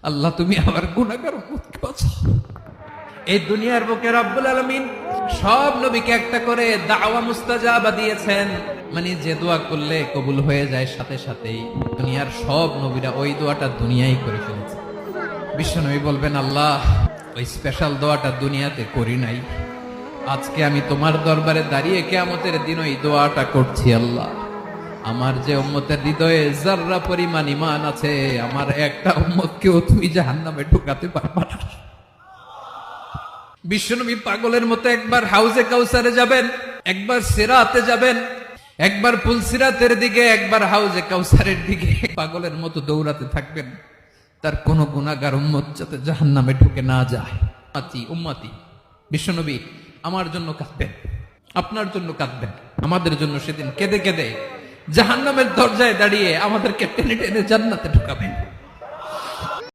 আল্লাহ তুমি আমার গুনাহগার উম্মতকে বাঁচাও। এই দুনিয়ার বুকে রব্বুল আলামিন সব নবীকে একটা করে দাওয়া মুস্তাজাবা দিয়েছেন, মানে যে দোয়া করলে কবুল হয়ে যায় সাথে সাথেই। দুনিয়ার সব নবীরা ওই দোয়াটা দুনিয়ায় করে ফেলেছে। বিশ্বনবী বলবেন, আল্লাহ ওই স্পেশাল দোয়াটা দুনিয়াতে করি নাই, আজকে আমি তোমার দরবারে দাঁড়িয়ে কিয়ামতের দিন ওই দোয়াটা করছি। আল্লাহ আমার যে উম্মতের হৃদয়ে যাররা পরিমাণ ঈমান আছে, আমার একটা উম্মতকেও তুমি জাহান্নামে ঢুকাতে পারবা না। বিশ্বনবী পাগলের মতো একবার হাউজে কাউসারে যাবেন, একবার সিরাতে যাবেন, একবার পুলসিরাতের দিকে, একবার হাউজে কাউসারের দিকে পাগলের মতো দৌড়াতে থাকবেন, তার কোন গুনাহগার উম্মত যাতে জাহান্নামে ঢুকে না যায়। উম্মতি বিশ্বনবী আমার জন্য কাঁদবেন, আপনার জন্য কাঁদবেন, আমাদের জন্য সেদিন কেঁদে কেঁদে জাহান্নামের দরজায় দাঁড়িয়ে আমাদেরকে টেনে টেনে জান্নাতে ঢুকাবেন।